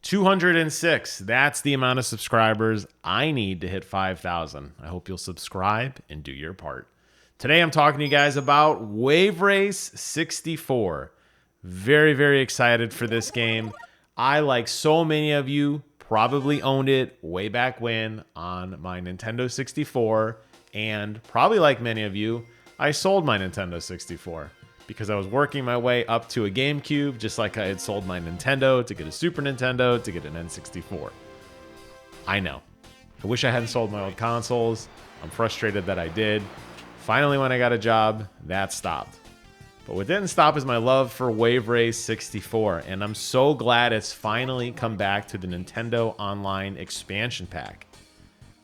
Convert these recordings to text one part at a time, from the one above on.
206. That's the amount of subscribers I need to hit 5,000. I hope you'll subscribe and do your part. Today I'm talking to you guys about Wave Race 64. Very, very excited for this game. I, like so many of you, probably owned it way back when on my Nintendo 64. And probably like many of you, I sold my Nintendo 64 because I was working my way up to a GameCube, just like I had sold my Nintendo to get a Super Nintendo to get an N64. I know. I wish I hadn't sold my old consoles. I'm frustrated that I did. Finally, when I got a job, that stopped. But what didn't stop is my love for Wave Race 64, and I'm so glad it's finally come back to the Nintendo Online expansion pack.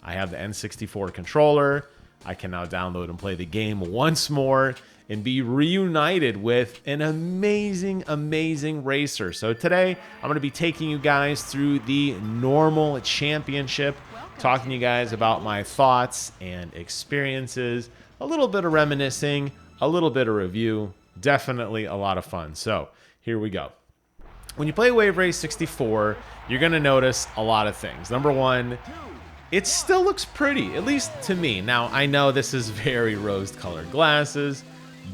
I have the N64 controller. I can now download and play the game once more and be reunited with an amazing, amazing racer. So today, I'm going to be taking you guys through the normal championship, talking to you guys about my thoughts and experiences, a little bit of reminiscing, a little bit of review, definitely a lot of fun. So here we go. When you play Wave Race 64, you're going to notice a lot of things. Number one, it still looks pretty, at least to me. Now, I know this is very rose-colored glasses,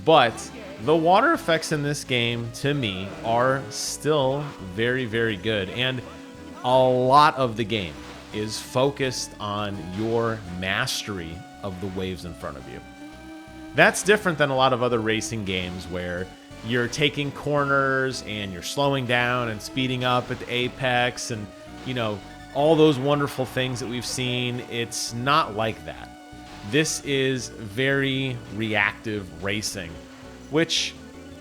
but the water effects in this game, to me, are still very, very good. And a lot of the game is focused on your mastery of the waves in front of you. That's different than a lot of other racing games where you're taking corners and you're slowing down and speeding up at the apex and, you know, all those wonderful things that we've seen. It's not like that. This is very reactive racing, which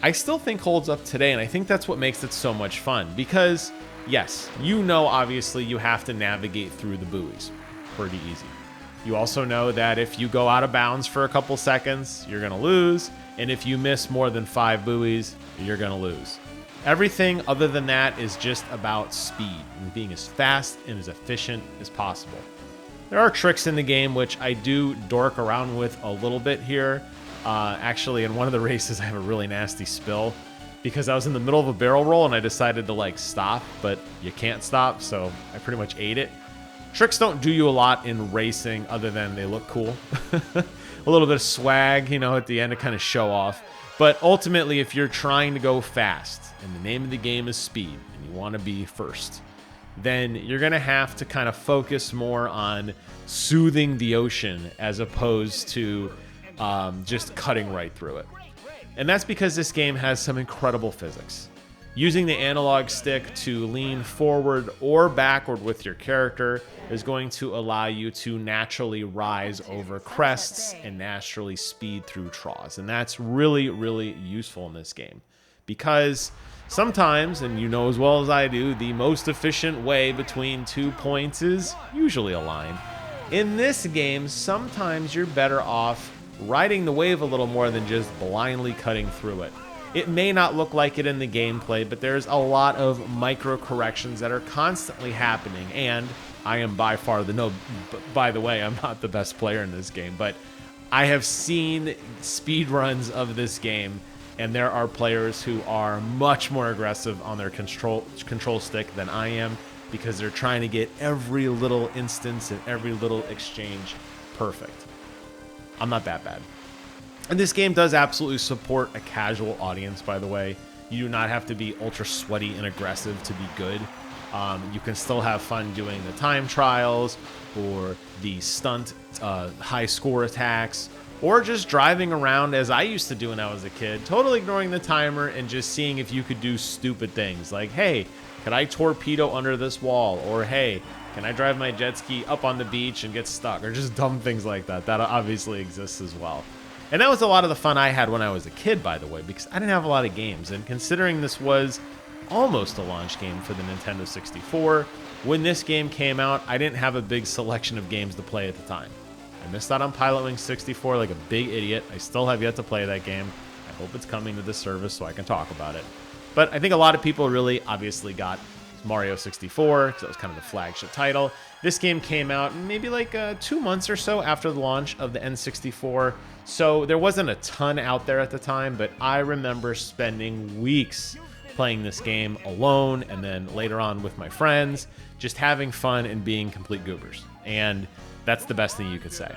I still think holds up today, and I think that's what makes it so much fun. Because, yes, you know, obviously you have to navigate through the buoys. Pretty easy. You also know that if you go out of bounds for a couple seconds, you're going to lose, and if you miss more than 5 buoys, you're going to lose. Everything other than that is just about speed and being as fast and as efficient as possible. There are tricks in the game which I do dork around with a little bit here. Actually, in one of the races, I have a really nasty spill because I was in the middle of a barrel roll and I decided to like stop, but you can't stop, so I pretty much ate it. Tricks don't do you a lot in racing other than they look cool. A little bit of swag, you know, at the end to kind of show off. But ultimately, if you're trying to go fast and the name of the game is speed and you want to be first, then you're going to have to kind of focus more on soothing the ocean as opposed to just cutting right through it. And that's because this game has some incredible physics. Using the analog stick to lean forward or backward with your character is going to allow you to naturally rise over crests and naturally speed through troughs. And that's really, really useful in this game because sometimes, and you know as well as I do, the most efficient way between 2 points is usually a line. In this game, sometimes you're better off riding the wave a little more than just blindly cutting through it. It may not look like it in the gameplay, but there's a lot of micro corrections that are constantly happening. And I am by far by the way, I'm not the best player in this game, but I have seen speed runs of this game, and there are players who are much more aggressive on their control stick than I am because they're trying to get every little instance and every little exchange perfect. I'm not that bad. And this game does absolutely support a casual audience, by the way. You do not have to be ultra sweaty and aggressive to be good. You can still have fun doing the time trials or the stunt high score attacks, or just driving around as I used to do when I was a kid, totally ignoring the timer and just seeing if you could do stupid things like, hey, could I torpedo under this wall? Or hey, can I drive my jet ski up on the beach and get stuck? Or just dumb things like that. That obviously exists as well. And that was a lot of the fun I had when I was a kid, by the way, because I didn't have a lot of games. And considering this was almost a launch game for the Nintendo 64, when this game came out, I didn't have a big selection of games to play at the time. I missed out on Pilotwings 64 like a big idiot. I still have yet to play that game. I hope it's coming to this service so I can talk about it. But I think a lot of people really obviously got Mario 64, because that was kind of the flagship title. This game came out maybe like 2 months or so after the launch of the N64, so there wasn't a ton out there at the time, but I remember spending weeks playing this game alone and then later on with my friends, just having fun and being complete goobers. And that's the best thing you could say.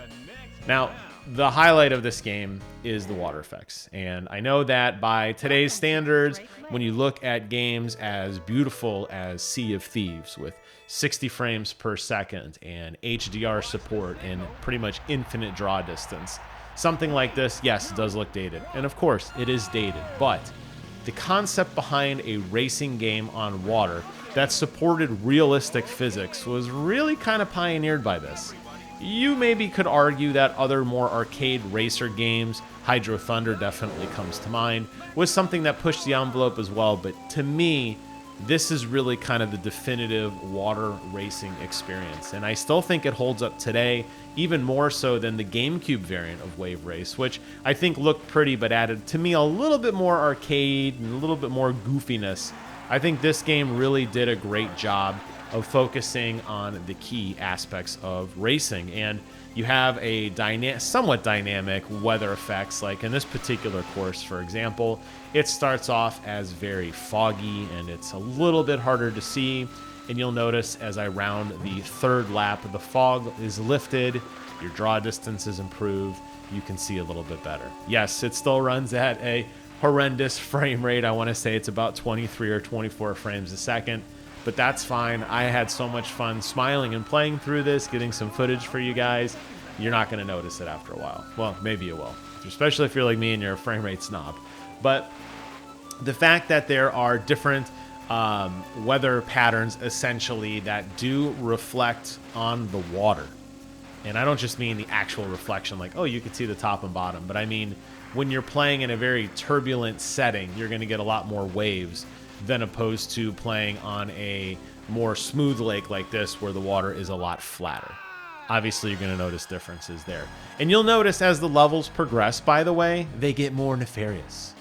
Now, the highlight of this game is the water effects. And I know that by today's standards, when you look at games as beautiful as Sea of Thieves with 60 frames per second and HDR support and pretty much infinite draw distance, something like this, yes, it does look dated. And of course, it is dated. But the concept behind a racing game on water that supported realistic physics was really kind of pioneered by this. You maybe could argue that other more arcade racer games, Hydro Thunder definitely comes to mind, was something that pushed the envelope as well, but to me, this is really kind of the definitive water racing experience, and I still think it holds up today, even more so than the GameCube variant of Wave Race, which I think looked pretty but added, to me, a little bit more arcade and a little bit more goofiness. I think this game really did a great job of focusing on the key aspects of racing, and you have a somewhat dynamic weather effects. Like in this particular course, for example, it starts off as very foggy and it's a little bit harder to see, and you'll notice as I round the third lap, the fog is lifted, your draw distance is improved, you can see a little bit better. Yes, it still runs at a horrendous frame rate. I want to say it's about 23 or 24 frames a second, but that's fine. I had so much fun smiling and playing through this, getting some footage for you guys. You're not going to notice it after a while. Well, maybe you will, especially if you're like me and you're a frame rate snob. But the fact that there are different weather patterns, essentially, that do reflect on the water. And I don't just mean the actual reflection, like, oh, you can see the top and bottom. But I mean, when you're playing in a very turbulent setting, you're going to get a lot more waves than opposed to playing on a more smooth lake like this where the water is a lot flatter. Obviously, you're going to notice differences there. And you'll notice as the levels progress, by the way, they get more nefarious.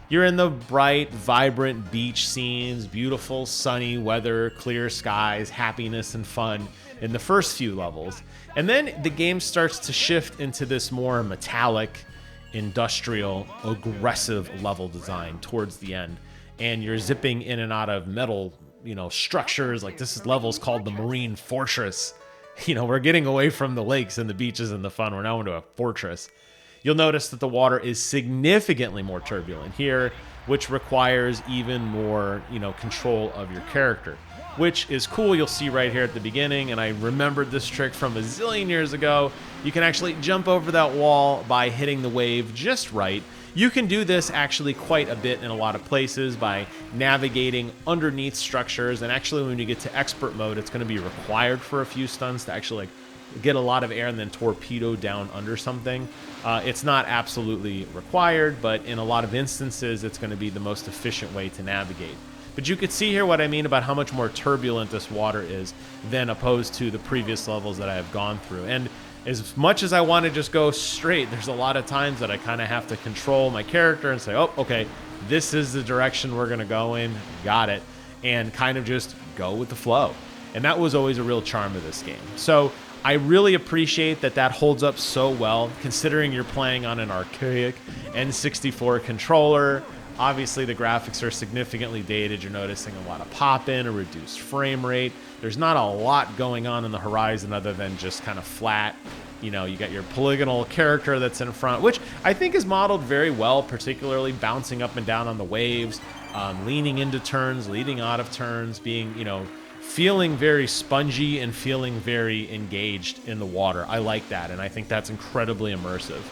You're in the bright, vibrant beach scenes, beautiful sunny weather, clear skies, happiness and fun in the first few levels. And then the game starts to shift into this more metallic, industrial, aggressive level design towards the end. And you're zipping in and out of metal, structures. Like this level's called the Marine Fortress. We're getting away from the lakes and the beaches and the fun. We're now into a fortress. You'll notice that the water is significantly more turbulent here, which requires even more, control of your character, which is cool. You'll see right here at the beginning, and I remembered this trick from a zillion years ago. You can actually jump over that wall by hitting the wave just right. You can do this actually quite a bit in a lot of places by navigating underneath structures, and actually when you get to expert mode, it's going to be required for a few stunts to actually get a lot of air and then torpedo down under something. It's not absolutely required, but in a lot of instances, it's going to be the most efficient way to navigate. But you could see here what I mean about how much more turbulent this water is than opposed to the previous levels that I have gone through. And as much as I want to just go straight, there's a lot of times that I kind of have to control my character and say, oh, okay, this is the direction we're going to go in, got it, and kind of just go with the flow. And that was always a real charm of this game. So I really appreciate that that holds up so well, considering you're playing on an archaic N64 controller. Obviously, the graphics are significantly dated. You're noticing a lot of pop-in, a reduced frame rate. There's not a lot going on in the horizon other than just kind of flat. You got your polygonal character that's in front, which I think is modeled very well, particularly bouncing up and down on the waves, leaning into turns, leading out of turns, being, feeling very spongy and feeling very engaged in the water. I like that, and I think that's incredibly immersive.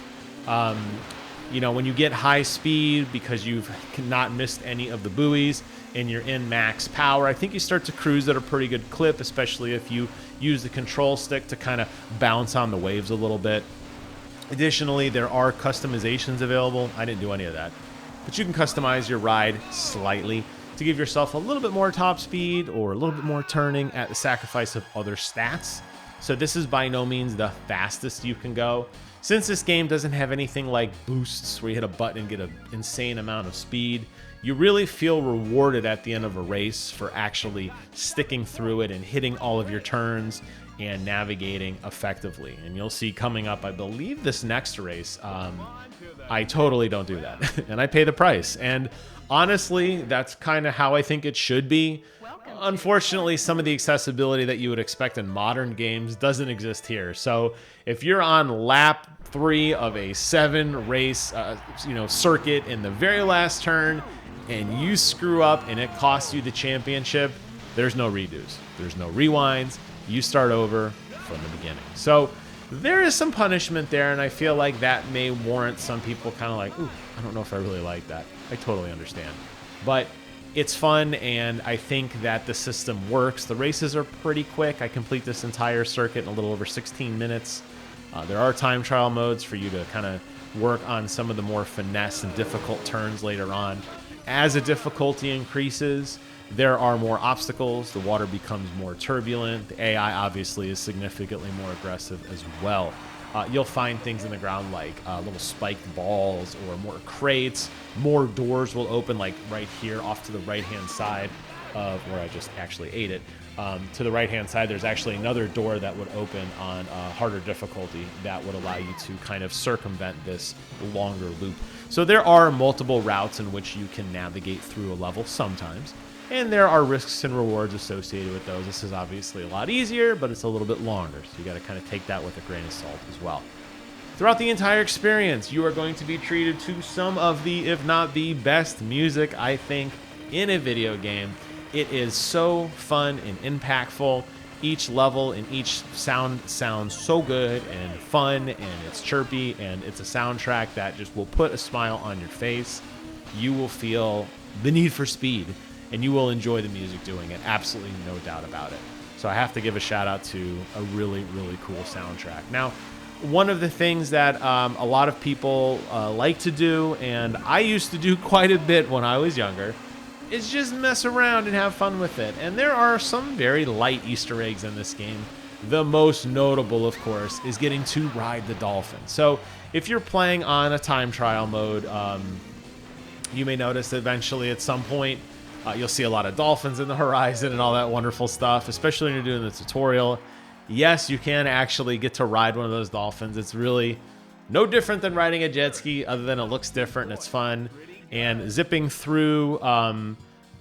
When you get high speed because you've not missed any of the buoys and you're in max power, I think you start to cruise at a pretty good clip, especially if you use the control stick to kind of bounce on the waves a little bit. Additionally, there are customizations available. I didn't do any of that, but you can customize your ride slightly to give yourself a little bit more top speed or a little bit more turning at the sacrifice of other stats. So this is by no means the fastest you can go. Since this game doesn't have anything like boosts where you hit a button and get an insane amount of speed, you really feel rewarded at the end of a race for actually sticking through it and hitting all of your turns and navigating effectively. And you'll see coming up, I believe this next race, I totally don't do that. And I pay the price. And honestly, that's kind of how I think it should be. Unfortunately, some of the accessibility that you would expect in modern games doesn't exist here. So if you're on lap 3 of a 7 race circuit in the very last turn and you screw up and it costs you the championship, there's no redos. There's no rewinds. You start over from the beginning. So there is some punishment there, and I feel like that may warrant some people kind of like, ooh, I don't know if I really like that. I totally understand. But it's fun, and I think that the system works. The races are pretty quick. I complete this entire circuit in a little over 16 minutes. There are time trial modes for you to kind of work on some of the more finesse and difficult turns later on. As the difficulty increases, there are more obstacles. The water becomes more turbulent. The AI obviously is significantly more aggressive as well. You'll find things in the ground like little spiked balls or more crates. More doors will open, like right here off to the right-hand side of where I just actually ate it. To the right-hand side, there's actually another door that would open on harder difficulty that would allow you to kind of circumvent this longer loop. So there are multiple routes in which you can navigate through a level sometimes, and there are risks and rewards associated with those. This is obviously a lot easier, but it's a little bit longer, so you got to kind of take that with a grain of salt as well. Throughout the entire experience, you are going to be treated to some of the, if not the best music, I think, in a video game. It is so fun and impactful. Each level and each sound sounds so good and fun, and it's chirpy, and it's a soundtrack that just will put a smile on your face. You will feel the need for speed, and you will enjoy the music doing it. Absolutely no doubt about it. So I have to give a shout out to a really, really cool soundtrack. Now, one of the things that a lot of people like to do, and I used to do quite a bit when I was younger, is just mess around and have fun with it. And there are some very light Easter eggs in this game. The most notable, of course, is getting to ride the dolphin. So if you're playing on a time trial mode, you may notice that eventually at some point you'll see a lot of dolphins in the horizon and all that wonderful stuff, especially when you're doing the tutorial. Yes, you can actually get to ride one of those dolphins. It's really no different than riding a jet ski, other than it looks different and it's fun. And zipping through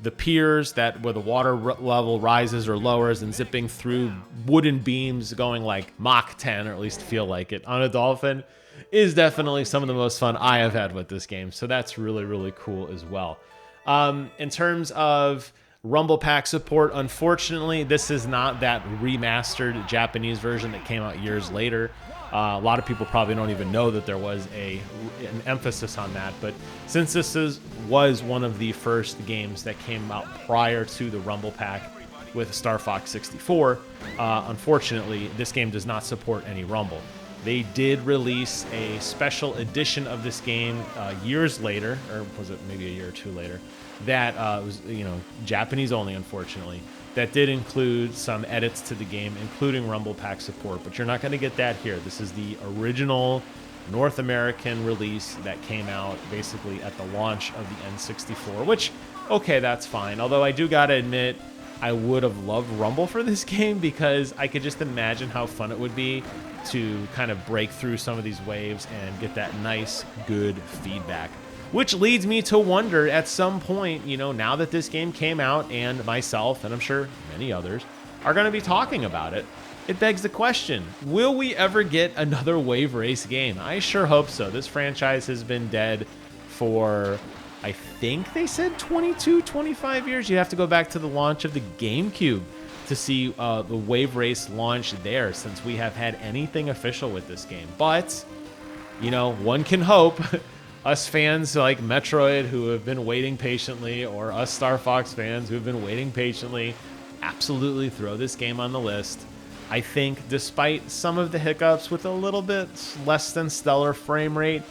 the piers where the water level rises or lowers, and zipping through wooden beams going like Mach 10, or at least feel like it, on a dolphin is definitely some of the most fun I have had with this game. So that's really, really cool as well. In terms of Rumble Pack support, unfortunately, this is not that remastered Japanese version that came out years later. A lot of people probably don't even know that there was an emphasis on that. But since this was one of the first games that came out prior to the Rumble Pack with Star Fox 64, unfortunately, this game does not support any Rumble. They did release a special edition of this game years later, or was it maybe a year or two later, that was Japanese only, unfortunately. That did include some edits to the game, including Rumble Pack support, but you're not going to get that here. This is the original North American release that came out basically at the launch of the N64, which, okay, that's fine. Although I do got to admit, I would have loved Rumble for this game, because I could just imagine how fun it would be to kind of break through some of these waves and get that nice, good feedback. Which leads me to wonder, at some point, now that this game came out and myself, and I'm sure many others, are going to be talking about it, it begs the question, will we ever get another Wave Race game? I sure hope so. This franchise has been dead for, I think they said 22, 25 years. You have to go back to the launch of the GameCube to see the Wave Race launch there, since we have had anything official with this game. But, one can hope. Us fans like Metroid who have been waiting patiently, or us Star Fox fans who have been waiting patiently, absolutely throw this game on the list. I think despite some of the hiccups with a little bit less than stellar frame rate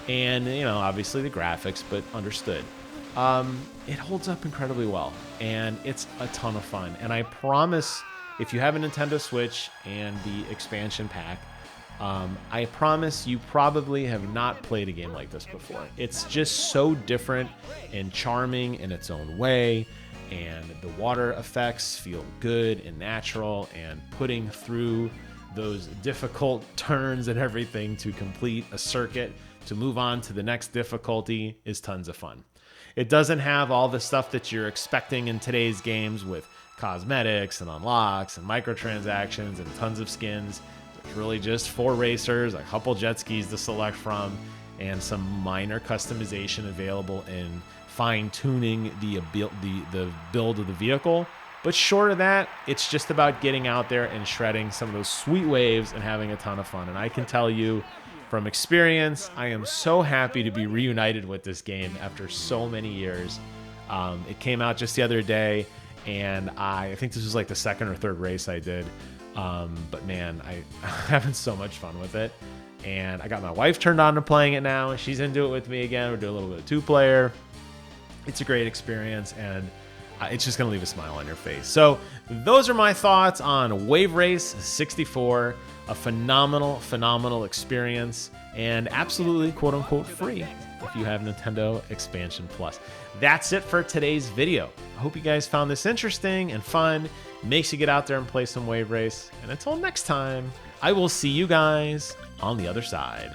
and, obviously the graphics, but understood, it holds up incredibly well, and it's a ton of fun. And I promise, if you have a Nintendo Switch and the expansion pack, I promise you probably have not played a game like this before. It's just so different and charming in its own way, and the water effects feel good and natural, and putting through those difficult turns and everything to complete a circuit to move on to the next difficulty is tons of fun. It doesn't have all the stuff that you're expecting in today's games with cosmetics and unlocks and microtransactions and tons of skins. It's really just 4 racers, a couple jet skis to select from, and some minor customization available in fine-tuning the build of the vehicle. But short of that, it's just about getting out there and shredding some of those sweet waves and having a ton of fun. And I can tell you from experience, I am so happy to be reunited with this game after so many years. It came out just the other day, and I think this was like the 2nd or 3rd race I did. But man, I'm having so much fun with it. And I got my wife turned on to playing it now, and she's into it with me again. We're doing a little bit of 2-player. It's a great experience, and it's just going to leave a smile on your face. So those are my thoughts on Wave Race 64, a phenomenal experience, and absolutely quote-unquote free if you have Nintendo Expansion Plus. That's it for today's video. I hope you guys found this interesting and fun. It makes you get out there and play some Wave Race. And until next time, I will see you guys on the other side.